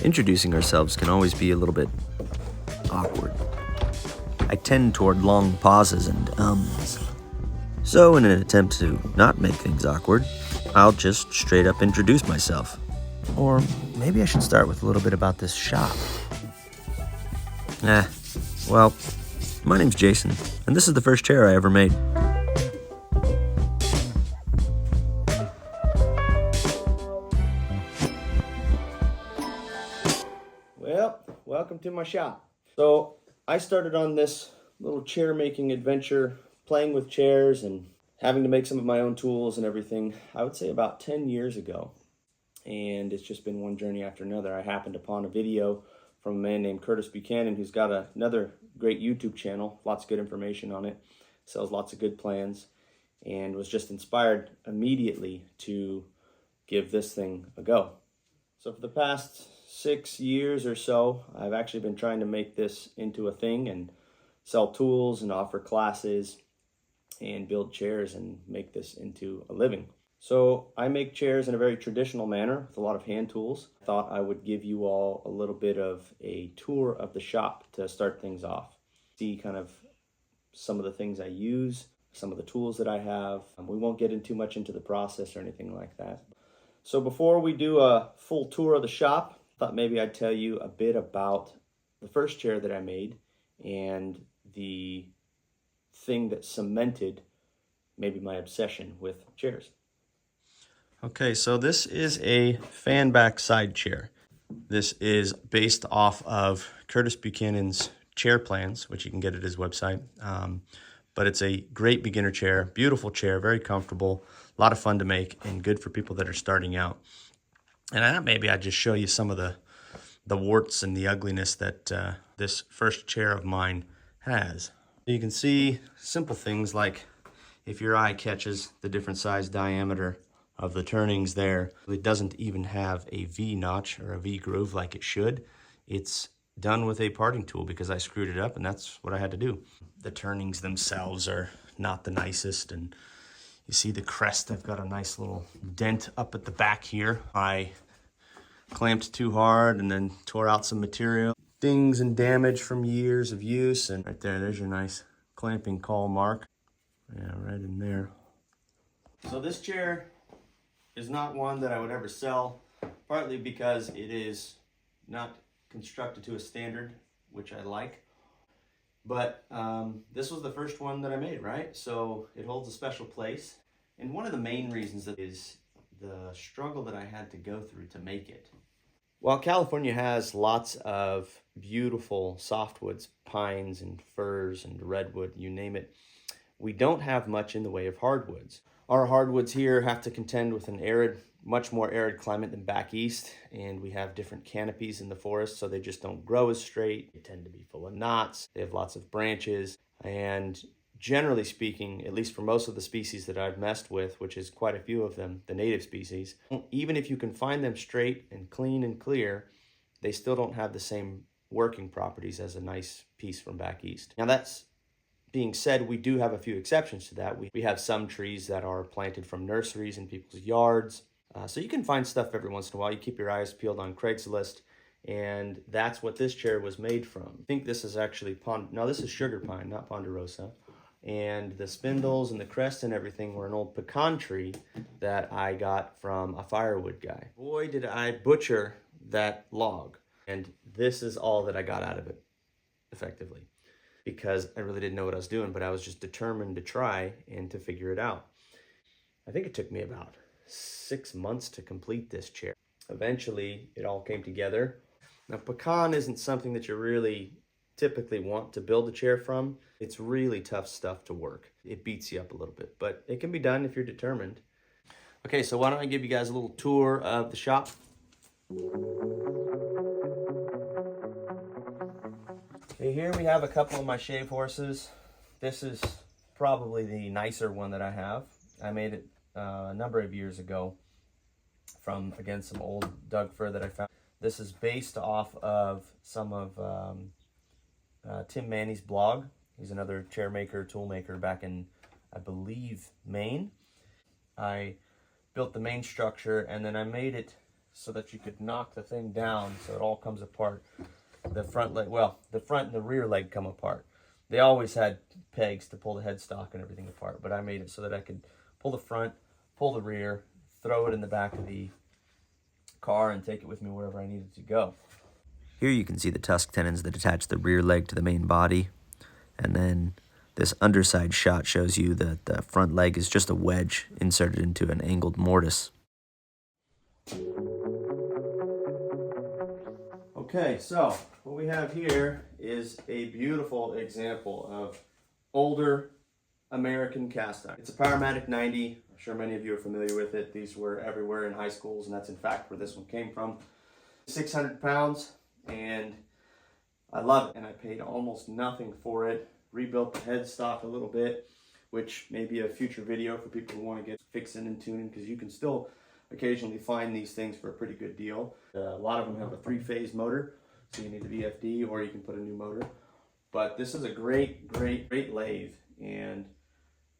introducing ourselves can always be a little bit awkward. I tend toward long pauses and ums. So in an attempt to not make things awkward, I'll just straight up introduce myself. Or maybe I should start with a little bit about this shop. Well, my name's Jason, and this is the first chair I ever made. Well, welcome to my shop. So I started on this little chair making adventure, playing with chairs and having to make some of my own tools and everything, I would say about 10 years ago. And it's just been one journey after another. I happened upon a video from a man named Curtis Buchanan, who's got another great YouTube channel, lots of good information on it, sells lots of good plans, and was just inspired immediately to give this thing a go. So for the past 6 years or so, I've actually been trying to make this into a thing and sell tools and offer classes and build chairs and make this into a living. So I make chairs in a very traditional manner with a lot of hand tools. I thought I would give you all a little bit of a tour of the shop to start things off. See kind of some of the things I use, some of the tools that I have. We won't get in too much into the process or anything like that. So before we do a full tour of the shop, I thought maybe I'd tell you a bit about the first chair that I made and the thing that cemented maybe my obsession with chairs. Okay, so this is a fan back side chair. This is based off of Curtis Buchanan's chair plans, which you can get at his website. But it's a great beginner chair, beautiful chair, very comfortable, a lot of fun to make, and good for people that are starting out. And maybe I'd just show you some of the warts and the ugliness that this first chair of mine has. You can see simple things like if your eye catches the different size diameter of the turnings there, it doesn't even have a V notch or a V groove like it should. It's done with a parting tool because I screwed it up and that's what I had to do. The turnings themselves are not the nicest, and you see the crest, I've got a nice little dent up at the back here. I clamped too hard and then tore out some material. Dings and damage from years of use, and right there's your nice clamping call mark. Yeah, right in there. So this chair is not one that I would ever sell, partly because it is not constructed to a standard, which I like. But this was the first one that I made, right? So it holds a special place. And one of the main reasons is the struggle that I had to go through to make it. While California has lots of beautiful softwoods, pines and firs and redwood, you name it, we don't have much in the way of hardwoods. Our hardwoods here have to contend with an arid, much more arid climate than back east, and we have different canopies in the forest, so they just don't grow as straight. They tend to be full of knots. They have lots of branches, and generally speaking, at least for most of the species that I've messed with, which is quite a few of them, the native species, even if you can find them straight and clean and clear, they still don't have the same working properties as a nice piece from back east. Now that's being said, we do have a few exceptions to that. We have some trees that are planted from nurseries in people's yards. So you can find stuff every once in a while. You keep your eyes peeled on Craigslist, and that's what this chair was made from. I think this is actually this is sugar pine, not ponderosa. And the spindles and the crest and everything were an old pecan tree that I got from a firewood guy. Boy, did I butcher that log. And this is all that I got out of it, effectively, because I really didn't know what I was doing, but I was just determined to try and to figure it out. I think it took me about 6 months to complete this chair. Eventually, it all came together. Now, pecan isn't something that you really typically want to build a chair from. It's really tough stuff to work. It beats you up a little bit, but it can be done if you're determined. Okay, so why don't I give you guys a little tour of the shop. Okay, here we have a couple of my shave horses. This is probably the nicer one that I have. I made it a number of years ago from, again, some old Doug fir that I found. This is based off of some of Tim Manny's blog. He's another chair maker, tool maker back in, I believe, Maine. I built the main structure and then I made it so that you could knock the thing down so it all comes apart. The front leg, well, the front and the rear leg come apart. They always had pegs to pull the headstock and everything apart, but I made it so that I could pull the front, pull the rear, throw it in the back of the car, and take it with me wherever I needed to go. Here you can see the tusk tenons that attach the rear leg to the main body, and then this underside shot shows you that the front leg is just a wedge inserted into an angled mortise. Okay, so what we have here is a beautiful example of older American cast iron. It's a Powermatic 90. I'm sure many of you are familiar with it. These were everywhere in high schools, and that's in fact where this one came from. 600 pounds, and I love it. And I paid almost nothing for it. Rebuilt the headstock a little bit, which may be a future video for people who want to get fixing and tuning, because you can still occasionally find these things for a pretty good deal. A lot of them have a 3-phase motor, so you need a VFD or you can put a new motor. But this is a great lathe, and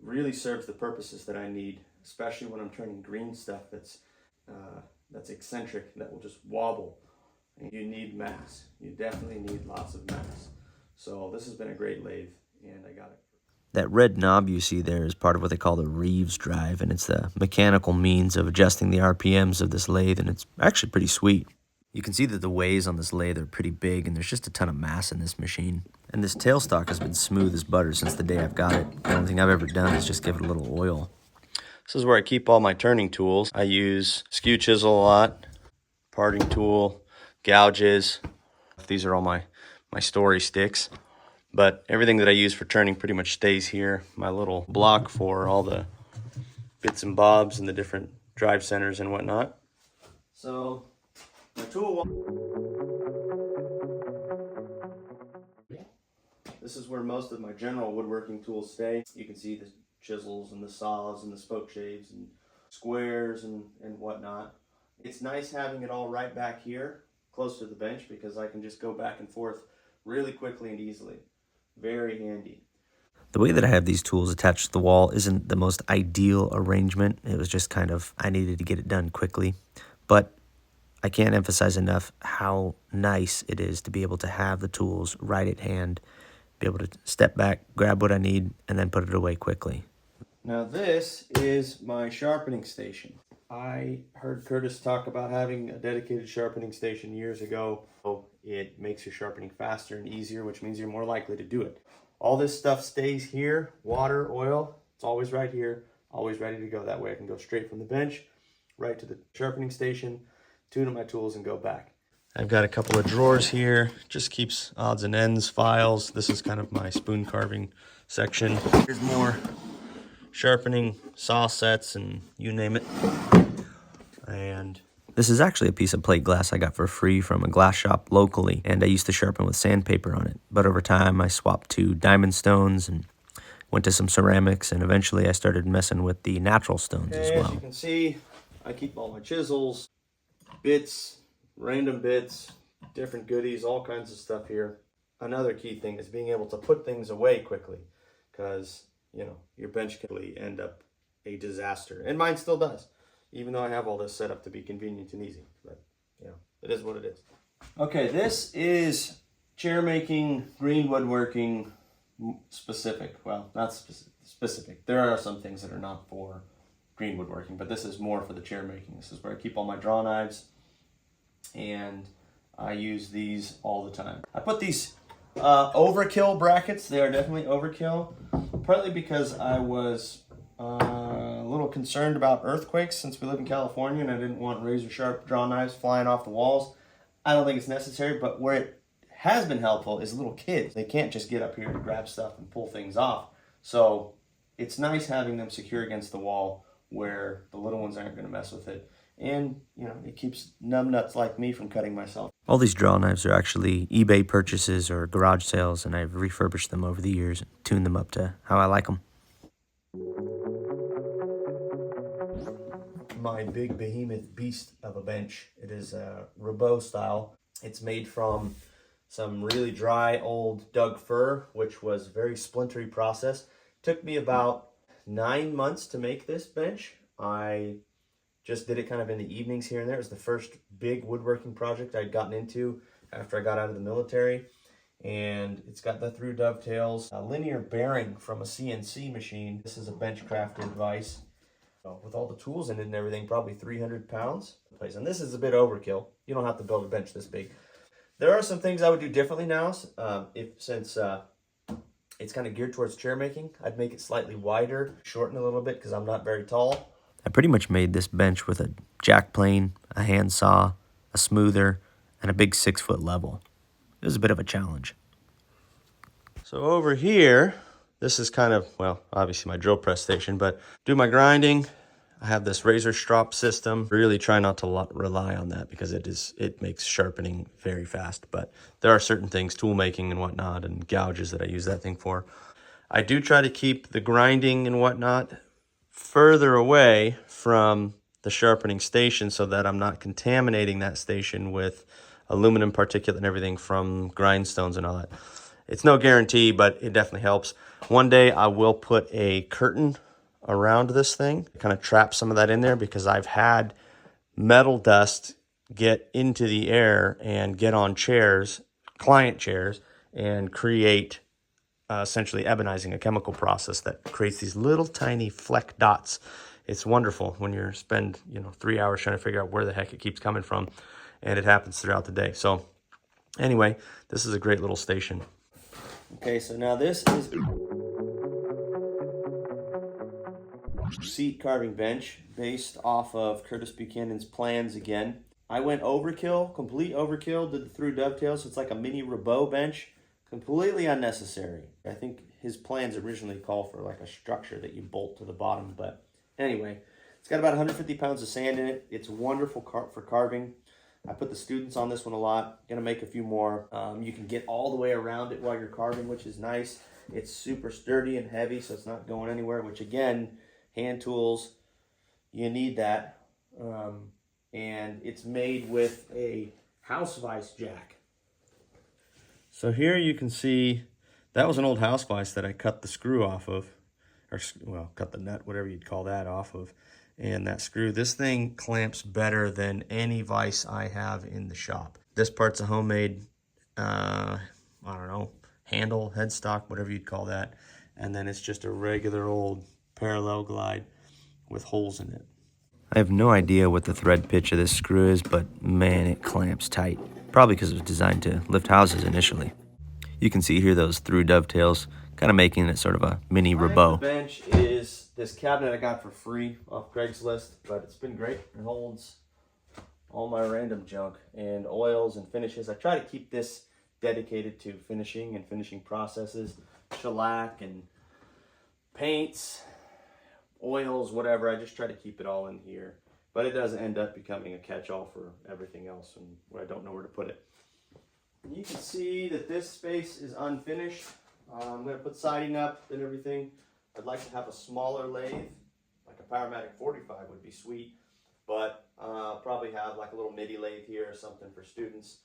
really serves the purposes that I need, especially when I'm turning green stuff that's eccentric, that will just wobble. And you need mass. You definitely need lots of mass. So this has been a great lathe, and I got it. That red knob you see there is part of what they call the Reeves drive, and it's the mechanical means of adjusting the RPMs of this lathe, and it's actually pretty sweet. You can see that the ways on this lathe are pretty big, and there's just a ton of mass in this machine. And this tailstock has been smooth as butter since the day I've got it. The only thing I've ever done is just give it a little oil. This is where I keep all my turning tools. I use skew chisel a lot, parting tool, gouges. These are all my story sticks. But everything that I use for turning pretty much stays here. My little block for all the bits and bobs and the different drive centers and whatnot. So my tool, this is where most of my general woodworking tools stay. You can see the chisels and the saws and the spoke shaves and squares and whatnot. It's nice having it all right back here, close to the bench, because I can just go back and forth really quickly and easily. Very handy. The way that I have these tools attached to the wall isn't the most ideal arrangement. It was just kind of, I needed to get it done quickly. But I can't emphasize enough how nice it is to be able to have the tools right at hand, be able to step back, grab what I need, and then put it away quickly. Now this is my sharpening station. I heard Curtis talk about having a dedicated sharpening station years ago. It makes your sharpening faster and easier, which means you're more likely to do it. All this stuff stays here, water, oil, it's always right here, always ready to go. That way I can go straight from the bench, right to the sharpening station, tune up my tools, and go back. I've got a couple of drawers here, just keeps odds and ends, files. This is kind of my spoon carving section. Here's more sharpening saw sets and you name it. And this is actually a piece of plate glass I got for free from a glass shop locally, and I used to sharpen with sandpaper on it. But over time, I swapped to diamond stones and went to some ceramics, and eventually I started messing with the natural stones as well. As you can see, I keep all my chisels, bits, random bits, different goodies, all kinds of stuff here. Another key thing is being able to put things away quickly, because, you know, your bench can really end up a disaster. And mine still does, even though I have all this set up to be convenient and easy. But, you know, it is what it is. Okay, this is chair making, green woodworking specific. Well, not specific. There are some things that are not for green woodworking, but this is more for the chair making. This is where I keep all my draw knives, and I use these all the time. I put these overkill brackets. They are definitely overkill, partly because I was a little concerned about earthquakes since we live in California, and I didn't want razor sharp draw knives flying off the walls. I don't think it's necessary, but where it has been helpful is little kids. They can't just get up here to grab stuff and pull things off. So it's nice having them secure against the wall where the little ones aren't going to mess with it. And, you know, it keeps numbnuts like me from cutting myself. All these draw knives are actually eBay purchases or garage sales, and I've refurbished them over the years and tuned them up to how I like them. My big behemoth beast of a bench. It is a Robot style. It's made from some really dry old Doug fir, which was a very splintery process. Took me about 9 months to make this bench. I just did it kind of in the evenings here and there. It was the first big woodworking project I'd gotten into after I got out of the military. And it's got the through dovetails, a linear bearing from a CNC machine. This is a bench crafted vise. With all the tools in it and everything, probably 300 pounds. And this is a bit overkill. You don't have to build a bench this big. There are some things I would do differently now. Since it's kind of geared towards chair making, I'd make it slightly wider, shorten a little bit because I'm not very tall. I pretty much made this bench with a jack plane, a handsaw, a smoother, and a big 6-foot level. It was a bit of a challenge. So over here, this is kind of, well, obviously my drill press station, but do my grinding. I have this razor strop system. Really try not to rely on that because it makes sharpening very fast. But there are certain things, tool making and whatnot, and gouges that I use that thing for. I do try to keep the grinding and whatnot further away from the sharpening station so that I'm not contaminating that station with aluminum particulate and everything from grindstones and all that. It's no guarantee, but it definitely helps. One day I will put a curtain around this thing, kind of trap some of that in there, because I've had metal dust get into the air and get on chairs, client chairs, and create essentially ebonizing, a chemical process that creates these little tiny fleck dots. It's wonderful when you spend 3 hours trying to figure out where the heck it keeps coming from, and it happens throughout the day. So anyway, this is a great little station. Okay, so now this is seat carving bench based off of Curtis Buchanan's plans again. I went overkill, complete overkill, did the through dovetails, so it's like a mini Rabot bench. Completely unnecessary. I think his plans originally call for like a structure that you bolt to the bottom, but anyway, it's got about 150 pounds of sand in it. It's wonderful for carving. I put the students on this one a lot. Gonna make a few more. You can get all the way around it while you're carving, which is nice. It's super sturdy and heavy, so it's not going anywhere, which again, hand tools, you need that. And it's made with a house vise jack. So here you can see, that was an old house vise that I cut the screw off of, or well, cut the nut, whatever you'd call that, off of. And that screw, this thing clamps better than any vise I have in the shop. This part's a homemade, I don't know, handle, headstock, whatever you'd call that. And then it's just a regular old parallel glide with holes in it. I have no idea what the thread pitch of this screw is, but man, it clamps tight. Probably because it was designed to lift houses initially. You can see here those through dovetails, kind of making it sort of a mini Rabot. The bench is this cabinet I got for free off Craigslist, but it's been great. It holds all my random junk and oils and finishes. I try to keep this dedicated to finishing and finishing processes, shellac and paints, oils, whatever. I just try to keep it all in here. But it does end up becoming a catch-all for everything else and where I don't know where to put it. You can see that this space is unfinished. I'm going to put siding up and everything. I'd like to have a smaller lathe, like a Powermatic 45 would be sweet, but probably have like a little MIDI lathe here or something for students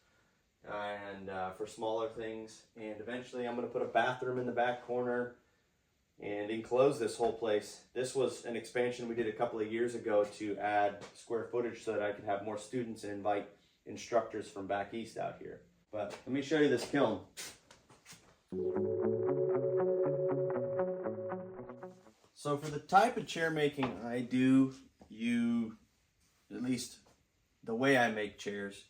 and for smaller things. And eventually I'm going to put a bathroom in the back corner and enclose this whole place. This was an expansion we did a couple of years ago to add square footage so that I could have more students and invite instructors from back east out here. But let me show you this kiln. So for the type of chair making I do, at least the way I make chairs,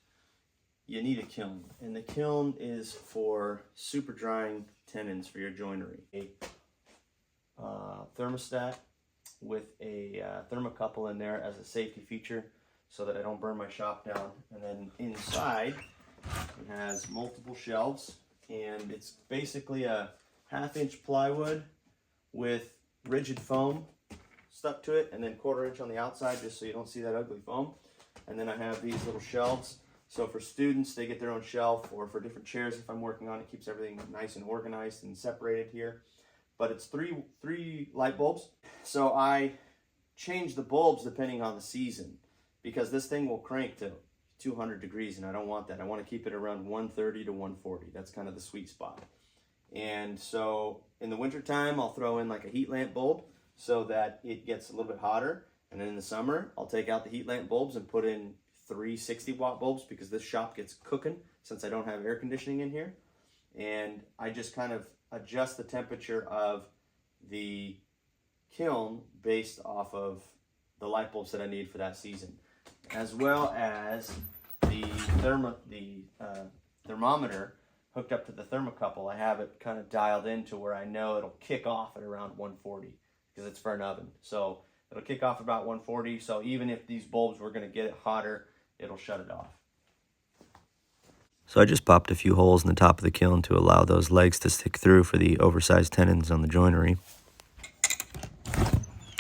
you need a kiln. And the kiln is for super drying tenons for your joinery. A thermostat with a thermocouple in there as a safety feature so that I don't burn my shop down. And then inside it has multiple shelves, and it's basically a 1/2-inch plywood with rigid foam stuck to it, and then 1/4 inch on the outside just so you don't see that ugly foam. And then I have these little shelves. So for students, they get their own shelf, or for different chairs if I'm working on it, keeps everything nice and organized and separated here. But it's three light bulbs. So I change the bulbs depending on the season, because this thing will crank to 200 degrees and I don't want that. I want to keep it around 130 to 140. That's kind of the sweet spot. And so in the wintertime, I'll throw in like a heat lamp bulb so that it gets a little bit hotter. And then in the summer, I'll take out the heat lamp bulbs and put in 3 60-watt bulbs because this shop gets cooking since I don't have air conditioning in here. And I just kind of adjust the temperature of the kiln based off of the light bulbs that I need for that season, as well as the thermometer hooked up to the thermocouple. I have it kind of dialed in to where I know it'll kick off at around 140 because it's for an oven. So it'll kick off about 140. So even if these bulbs were going to get it hotter, it'll shut it off. So I just popped a few holes in the top of the kiln to allow those legs to stick through for the oversized tenons on the joinery.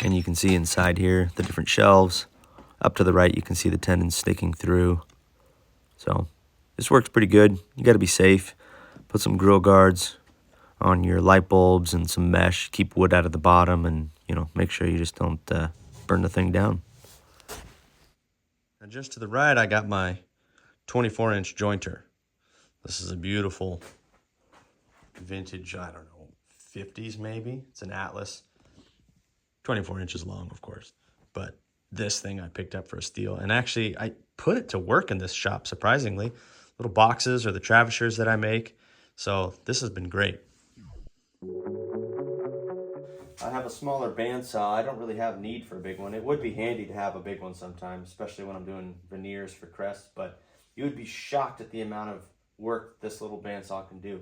And you can see inside here the different shelves. Up to the right you can see the tenons sticking through. So this works pretty good. You got to be safe. Put some grill guards on your light bulbs and some mesh. Keep wood out of the bottom, and make sure you just don't burn the thing down. And just to the right I got my 24-inch jointer. This is a beautiful vintage, I don't know, 50s maybe. It's an Atlas. 24 inches long, of course. But this thing I picked up for a steal. And actually, I put it to work in this shop, surprisingly. Little boxes or the Travishers that I make. So this has been great. I have a smaller bandsaw. I don't really have need for a big one. It would be handy to have a big one sometimes, especially when I'm doing veneers for crests. But you would be shocked at the amount of work this little bandsaw can do.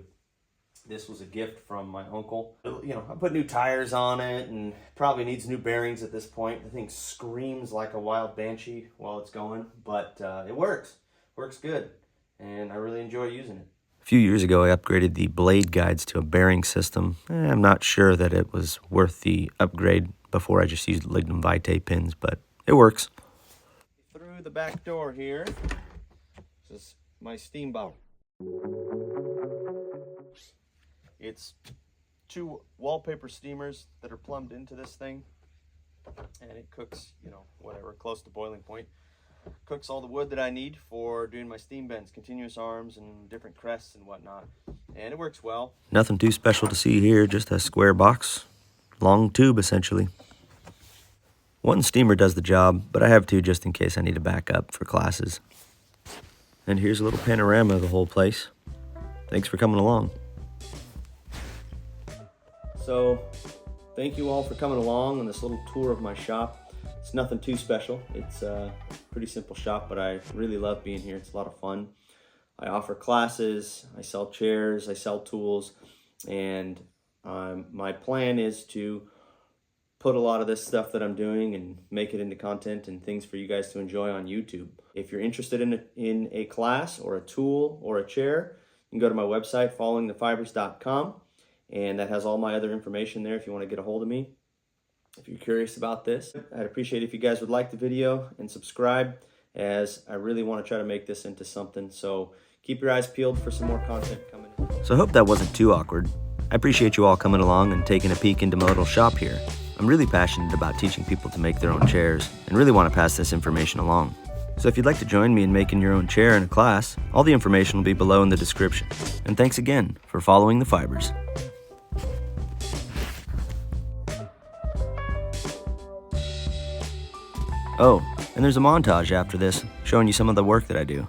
This was a gift from my uncle. I put new tires on it and probably needs new bearings at this point. The thing screams like a wild banshee while it's going, but it works. Works good, and I really enjoy using it. A few years ago, I upgraded the blade guides to a bearing system. I'm not sure that it was worth the upgrade. Before I just used lignum vitae pins, but it works. Through the back door here, this is my steam bottle. It's 2 wallpaper steamers that are plumbed into this thing, and it cooks, whatever, close to boiling point. Cooks all the wood that I need for doing my steam bends, continuous arms, and different crests and whatnot, and it works well. Nothing too special to see here, just a square box, long tube essentially. One steamer does the job, but I have 2 just in case I need to back up for classes. And here's a little panorama of the whole place. Thanks for coming along. So, thank you all for coming along on this little tour of my shop. It's nothing too special. It's a pretty simple shop, but I really love being here. It's a lot of fun. I offer classes, I sell chairs, I sell tools, and my plan is to put a lot of this stuff that I'm doing and make it into content and things for you guys to enjoy on YouTube. If you're interested in a class or a tool or a chair, you can go to my website, followingthefibers.com. And that has all my other information there if you want to get a hold of me. If you're curious about this, I'd appreciate if you guys would like the video and subscribe, as I really want to try to make this into something. So keep your eyes peeled for some more content coming. So I hope that wasn't too awkward. I appreciate you all coming along and taking a peek into my little shop here. I'm really passionate about teaching people to make their own chairs and really want to pass this information along. So if you'd like to join me in making your own chair in a class, all the information will be below in the description. And thanks again for following the fibers. Oh, and there's a montage after this showing you some of the work that I do.